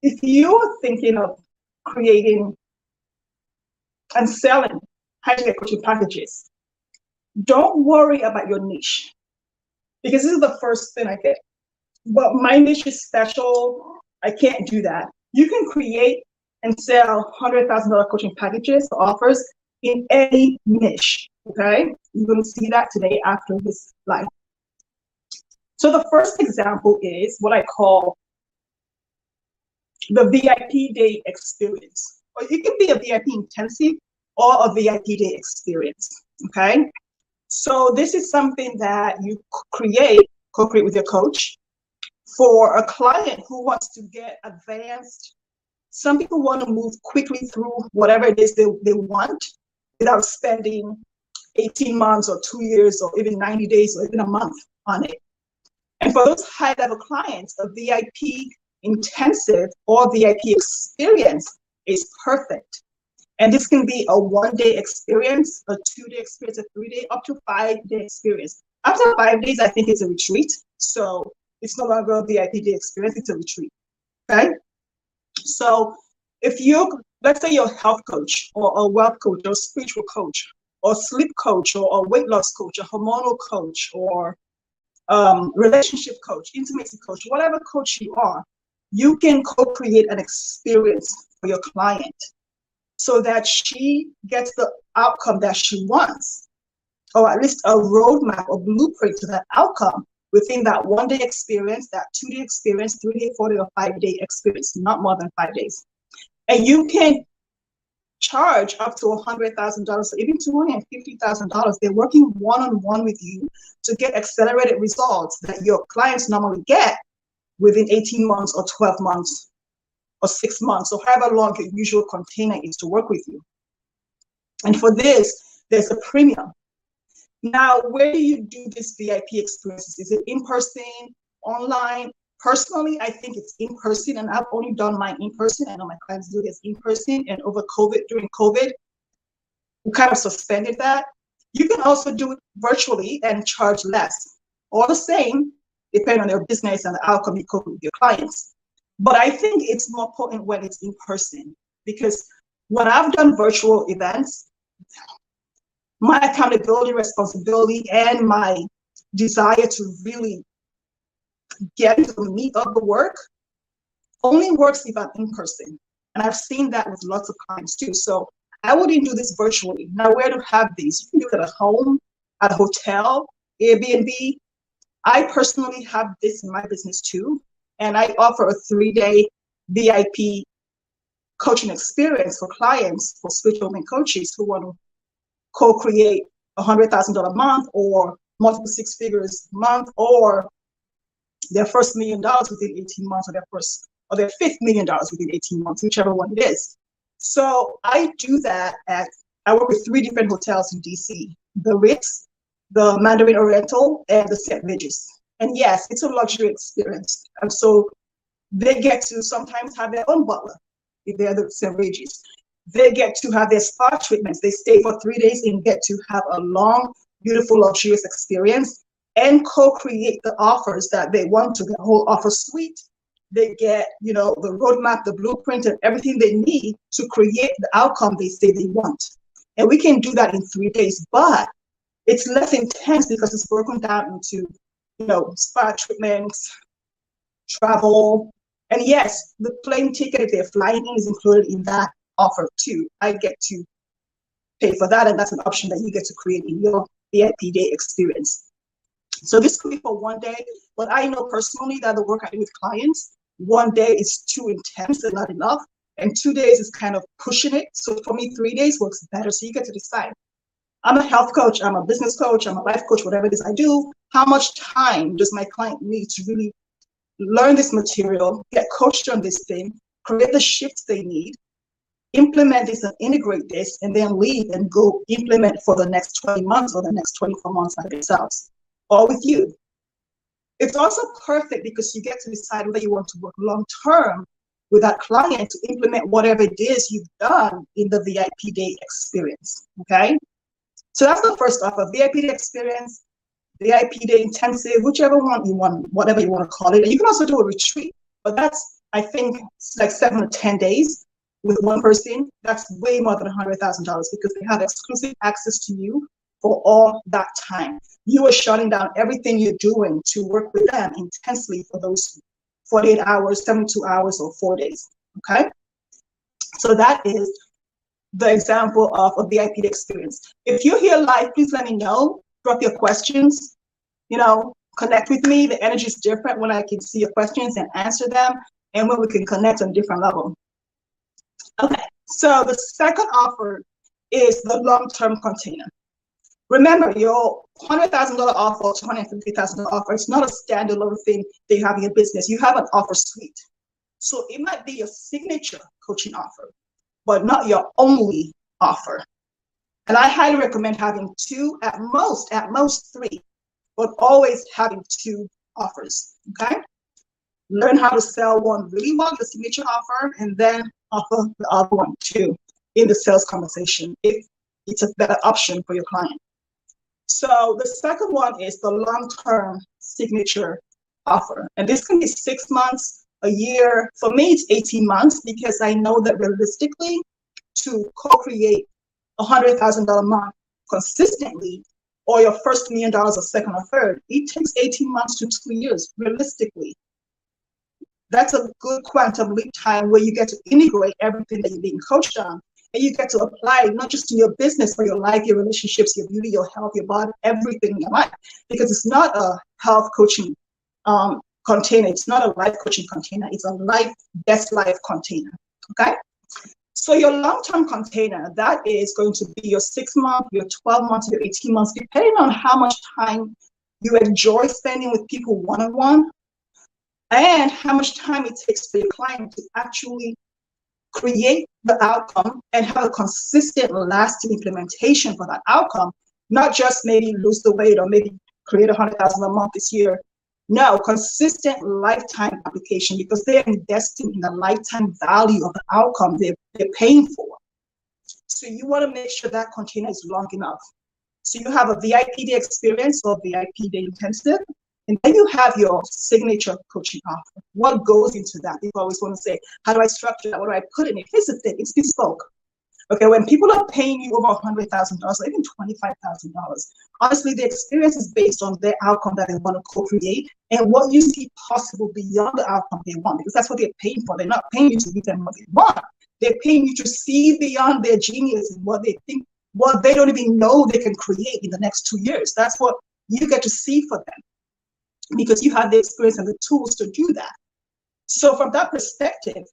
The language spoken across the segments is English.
if you're thinking of creating and selling high-ticket coaching packages, don't worry about your niche, because this is the first thing I get. But my niche is special. I can't do that. You can create and sell $100,000 coaching packages or offers in any niche. Okay, you're going to see that today after this live. So the first example is what I call the VIP day experience. Or it can be a VIP intensive or a VIP day experience. Okay, so this is something that you co-create with your coach for a client who wants to get advanced. Some people want to move quickly through whatever it is they want without spending 18 months or 2 years or even 90 days or even a month on it. And for those high-level clients, a VIP intensive or VIP experience is perfect. And this can be a 1-day experience, a 2-day experience, a 3-day, up to 5-day experience. After 5 days, I think it's a retreat. So it's no longer a VIP day experience, it's a retreat, okay? So if let's say you're a health coach or a wealth coach or a spiritual coach or sleep coach or a weight loss coach, a hormonal coach or relationship coach, intimacy coach, whatever coach you are, you can co-create an experience for your client so that she gets the outcome that she wants, or at least a roadmap or blueprint to that outcome within that 1-day experience, that 2-day experience, 3-day, 4-day, or 5-day experience, not more than 5 days. And you can charge up to $100,000 or even $250,000. They're working one-on-one with you to get accelerated results that your clients normally get within 18 months or 12 months or 6 months, or however long your usual container is to work with you. And for this, there's a premium. Now, where do you do this VIP experiences? Is it in person, online? Personally, I think it's in person, and I've only done mine in person. I know my clients do this in person, and during COVID, we kind of suspended that. You can also do it virtually and charge less, or the same, depending on your business and the outcome you cope with your clients. But I think it's more potent when it's in person, because when I've done virtual events, my accountability, responsibility, and my desire to really get into the meat of the work only works if I'm in person. And I've seen that with lots of clients too. So I wouldn't do this virtually. Now, where to have these? You can do it at home, at a hotel, Airbnb. I personally have this in my business too. And I offer a 3-day VIP coaching experience for clients, for spiritual women coaches who want to co-create $100,000 a month or multiple 6 figures a month, or their first $1 million within 18 months, or their fifth $1 million within 18 months, whichever one it is. So I do that I work with 3 different hotels in DC, the Ritz, the Mandarin Oriental, and the St. Regis. And yes, it's a luxury experience. And so they get to sometimes have their own butler if they're the St. Regis. They get to have their spa treatments. They stay for 3 days and get to have a long, beautiful, luxurious experience and co-create the offers that they want to, the whole offer suite. They get, the roadmap, the blueprint, and everything they need to create the outcome they say they want. And we can do that in 3 days, but it's less intense because it's broken down into, spa treatments, travel. And yes, the plane ticket, if they're flying in, is included in that offer too. I get to pay for that, and that's an option that you get to create in your VIP day experience. So this could be for 1 day, but I know personally that the work I do with clients, 1 day is too intense and not enough, and 2 days is kind of pushing it. So for me, 3 days works better. So you get to decide. I'm a health coach, I'm a business coach, I'm a life coach, whatever it is I do. How much time does my client need to really learn this material, get coached on this thing, create the shifts they need, implement this and integrate this, and then leave and go implement for the next 20 months or the next 24 months by themselves or with you. It's also perfect because you get to decide whether you want to work long-term with that client to implement whatever it is you've done in the VIP day experience, okay? So that's the first offer, VIP day experience, VIP day intensive, whichever one you want, whatever you want to call it. And you can also do a retreat, but that's I think it's like 7 or 10 days with one person. That's way more than $100,000 because they have exclusive access to you for all that time. You are shutting down everything you're doing to work with them intensely for those 48 hours, 72 hours, or 4 days, okay? So that is the example of a VIP experience. If you're here live, please let me know. Drop your questions, connect with me. The energy is different when I can see your questions and answer them, and when we can connect on a different level. Okay, so the second offer is the long-term container. Remember, your $100,000 offer or $250,000 offer is not a standalone thing that you have in your business. You have an offer suite. So it might be your signature coaching offer, but not your only offer. And I highly recommend having two, at most 3, but always having 2 offers, okay? Learn how to sell one really well, the signature offer, and then offer the other one too in the sales conversation if it's a better option for your client. So the second one is the long-term signature offer. And this can be 6 months, a year. For me, it's 18 months because I know that realistically to co-create $100,000 a month consistently, or your first $1 million or second or third, it takes 18 months to 2 years, realistically. That's a good quantum leap time where you get to integrate everything that you're being coached on, and you get to apply it not just in your business, but your life, your relationships, your beauty, your health, your body, everything in your life. Because it's not a health coaching container. It's not a life coaching container. It's a best life container, okay? So your long-term container, that is going to be your 6 months, your 12 months, your 18 months, depending on how much time you enjoy spending with people one-on-one, and how much time it takes for your client to actually create the outcome and have a consistent, lasting implementation for that outcome, not just maybe lose the weight or maybe create $100,000 a month this year. No, consistent lifetime application, because they're investing in the lifetime value of the outcome they're paying for. So you want to make sure that container is long enough. So you have a VIP day experience or VIP day intensive, and then you have your signature coaching offer. What goes into that? People always want to say, how do I structure that? What do I put in it? Here's the thing, it's bespoke. Okay, when people are paying you over $100,000 or even $25,000, honestly, the experience is based on their outcome that they want to co-create and what you see possible beyond the outcome they want, because that's what they're paying for. They're not paying you to give them what they want. They're paying you to see beyond their genius and what they think, what they don't even know they can create in the next 2 years. That's what you get to see for them, because you have the experience and the tools to do that. So from that perspective,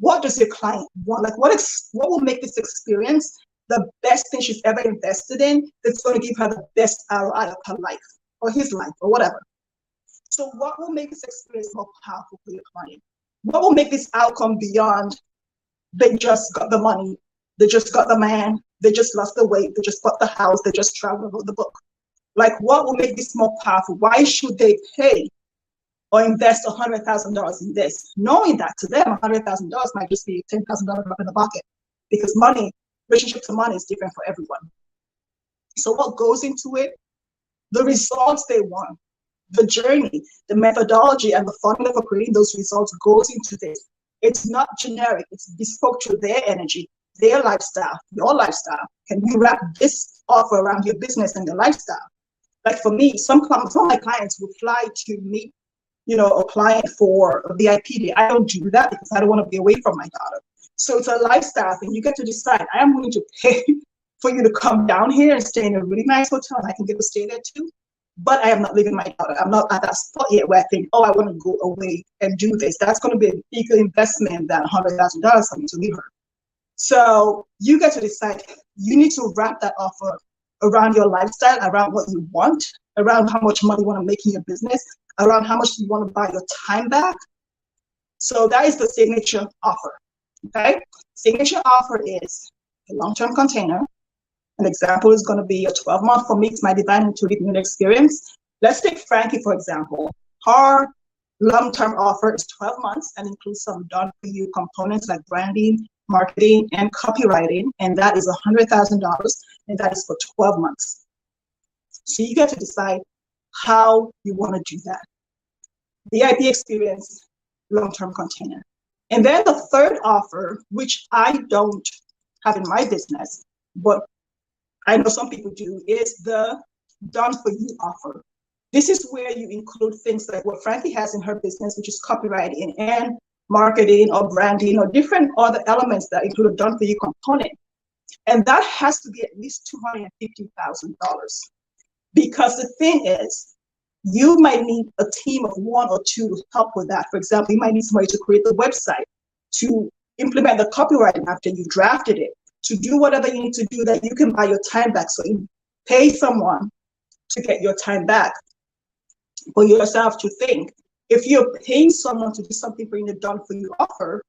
what does your client want? Like, what will make this experience the best thing she's ever invested in, that's going to give her the best ROI of her life or his life or whatever? So what will make this experience more powerful for your client? What will make this outcome beyond they just got the money, they just got the man, they just lost the weight, they just bought the house, they just traveled, wrote the book? Like, what will make this more powerful? Why should they pay or invest $100,000 in this, knowing that to them $100,000 might just be $10,000 up in the pocket, because money, relationship to money, is different for everyone. So what goes into it? The results they want, the journey, the methodology, and the formula for creating those results goes into this. It's not generic. It's bespoke to their energy, their lifestyle, your lifestyle. Can you wrap this offer around your business and your lifestyle? Like for me, some of my clients will fly to meet a client for a VIP day. I don't do that because I don't want to be away from my daughter. So it's a lifestyle thing. You get to decide, I am willing to pay for you to come down here and stay in a really nice hotel, and I can get to stay there too. But I am not leaving my daughter. I'm not at that spot yet where I think, oh, I want to go away and do this. That's going to be a bigger investment than $100,000 for me to leave her. So you get to decide. You need to wrap that offer around your lifestyle, around what you want, around how much money you want to make in your business, around how much you want to buy your time back. So that is the signature offer, okay? Signature offer is a long-term container. An example is going to be a 12-month for me. It's my divine intuitive experience. Let's take Frankie, for example. Her long-term offer is 12 months and includes some done-for-you components like branding, marketing, and copywriting, and that is $100,000, and that is for 12 months. So you get to decide how you want to do that. VIP experience, long-term container. And then the third offer, which I don't have in my business, but I know some people do, is the done for you offer. This is where you include things like what Frankie has in her business, which is copywriting and marketing or branding or different other elements that include a done for you component. And that has to be at least $250,000. Because the thing is, you might need a team of 1 or 2 to help with that. For example, you might need somebody to create the website, to implement the copywriting after you drafted it, to do whatever you need to do that you can buy your time back. So you pay someone to get your time back. For yourself to think, if you're paying someone to do something for you in a done for you offer,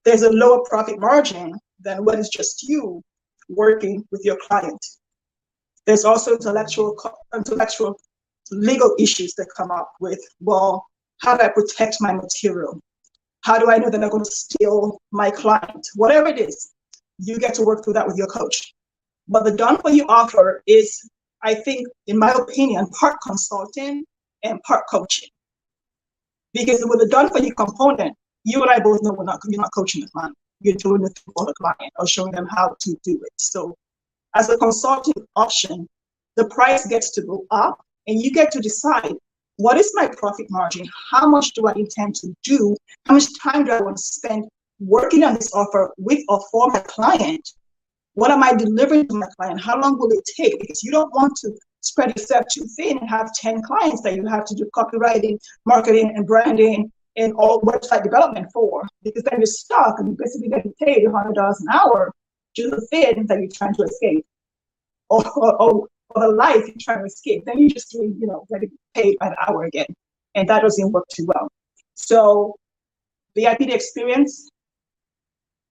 there's a lower profit margin than when it's just you working with your client. There's also intellectual legal issues that come up with, well, how do I protect my material? How do I know they're not going to steal my client? Whatever it is, you get to work through that with your coach. But the done for you offer is, I think, in my opinion, part consulting and part coaching. Because with the done for you component, you and I both know you're not coaching the client. You're doing it for the client or showing them how to do it. So as a consulting option, the price gets to go up and you get to decide, what is my profit margin? How much do I intend to do? How much time do I want to spend working on this offer with or for my client? What am I delivering to my client? How long will it take? Because you don't want to spread yourself too thin and have 10 clients that you have to do copywriting, marketing, and branding, and all website development for. Because then you're stuck and you're basically getting paid $100 an hour to the thing that you're trying to escape, or the life you're trying to escape. Then you're just doing, getting paid by the hour again, and that doesn't work too well. So VIP experience,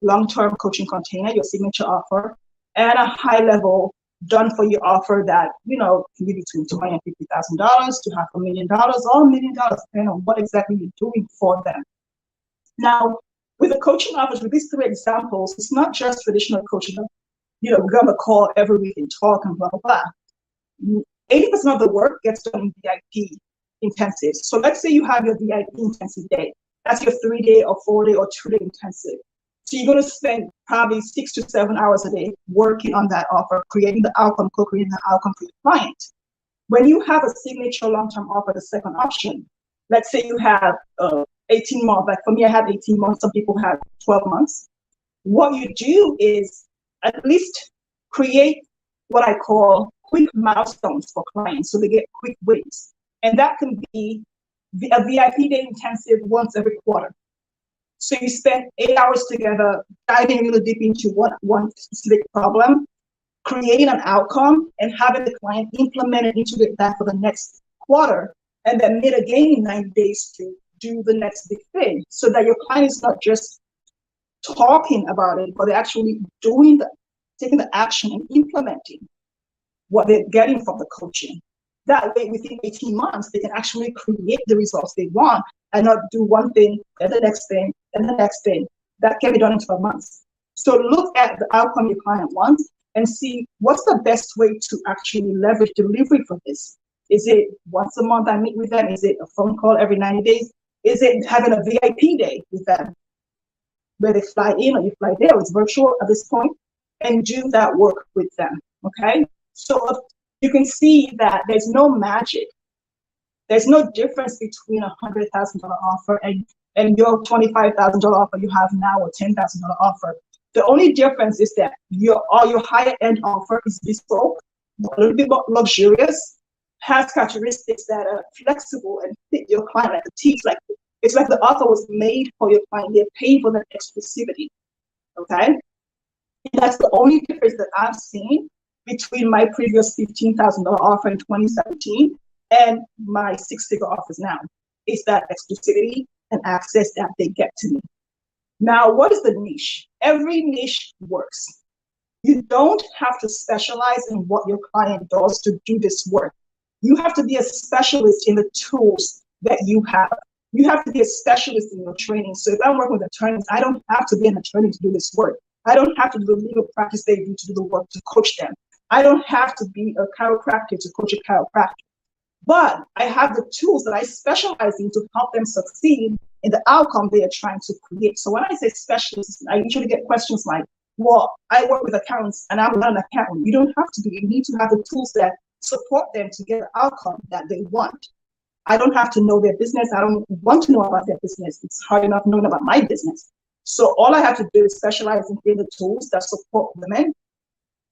long-term coaching container, your signature offer, and a high-level done-for-you offer that, can be between $250,000 to $500,000 or $1 million, depending on what exactly you're doing for them. Now, with the coaching offers, with these 3 examples, it's not just traditional coaching. We're going to call every week and talk and blah, blah, blah. 80% of the work gets done in VIP intensives. So let's say you have your VIP intensive day. That's your 3-day or 4-day or 2-day intensive. So you're going to spend probably 6 to 7 hours a day working on that offer, creating the outcome, co-creating the outcome for your client. When you have a signature long-term offer, the second option, let's say you have 18 months, like for me, I have 18 months, some people have 12 months. What you do is at least create what I call quick milestones for clients so they get quick wins. And that can be a VIP day intensive once every quarter. So you spend 8 hours together, diving really deep into one specific problem, creating an outcome, and having the client implement it into that for the next quarter, and then meet again in 90 days to do the next big thing, so that your client is not just talking about it, but they're actually taking the action and implementing what they're getting from the coaching. That way, within 18 months, they can actually create the results they want and not do one thing, and the next thing, and the next thing. That can be done in 12 months. So look at the outcome your client wants and see what's the best way to actually leverage delivery for this. Is it once a month I meet with them? Is it a phone call every 90 days? Is it having a VIP day with them where they fly in or you fly there? It's virtual at this point, and do that work with them, okay? So you can see that there's no magic. There's no difference between a $100,000 offer and your $25,000 offer you have now, or $10,000 offer. The only difference is that your higher end offer is bespoke, a little bit more luxurious, has characteristics that are flexible and fit your client like a teeth. It's like the offer was made for your client. They're paying for that exclusivity, okay? And that's the only difference that I've seen between my previous $15,000 offer in 2017 and my 6-figure offers now, is that exclusivity and access that they get to me. Now, what is the niche? Every niche works. You don't have to specialize in what your client does to do this work. You have to be a specialist in the tools that you have. You have to be a specialist in your training. So if I'm working with attorneys, I don't have to be an attorney to do this work. I don't have to do the legal practice they do to do the work to coach them. I don't have to be a chiropractor to coach a chiropractor. But I have the tools that I specialize in to help them succeed in the outcome they are trying to create. So when I say specialists, I usually get questions like, well, I work with accountants and I'm not an accountant. You don't have to be. You need to have the tools that support them to get the outcome that they want. I don't have to know their business. I don't want to know about their business. It's hard enough knowing about my business. So all I have to do is specialize in the tools that support women,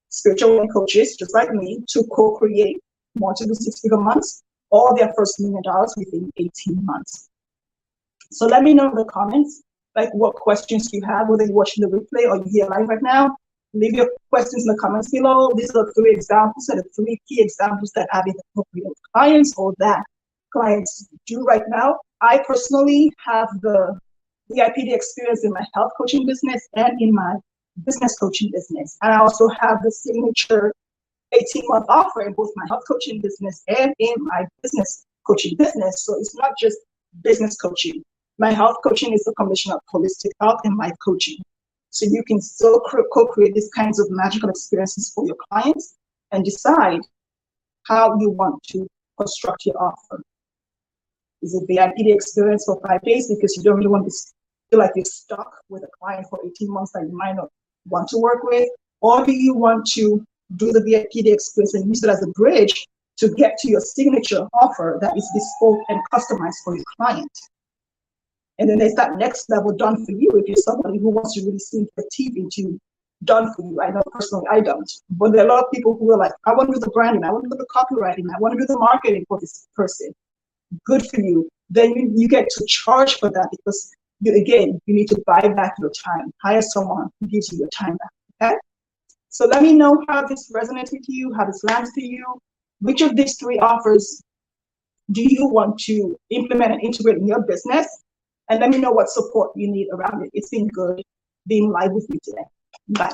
spiritual women coaches, just like me, to co-create multiple six-figure months or their first $1 million within 18 months. So let me know in the comments, like what questions you have, whether you're watching the replay or you're here live right now. Leave your questions in the comments below. These are 3 examples and the 3 key examples that I've either co-created with clients or that clients do right now. I personally have the IPD experience in my health coaching business and in my business coaching business. And I also have the signature 18-month offer in both my health coaching business and in my business coaching business. So it's not just business coaching. My health coaching is a combination of holistic health and life coaching. So you can still co-create these kinds of magical experiences for your clients and decide how you want to construct your offer. Is it the IPD experience for 5 days because you don't really want to feel like you're stuck with a client for 18 months that you might not want to work with? Or do you want to do the VIPD experience and use it as a bridge to get to your signature offer that is bespoke and customized for your client? And then there's that next level, done for you, if you're somebody who wants to really sink your teeth into done for you. I know personally I don't, but there are a lot of people who are like, I want to do the branding, I want to do the copywriting, I want to do the marketing for this person. Good for you. Then you get to charge for that because you need to buy back your time. Hire someone who gives you your time back, okay? So let me know how this resonates with you, how this lands to you. Which of these 3 offers do you want to implement and integrate in your business? And let me know what support you need around it. It's been good being live with you today. Bye.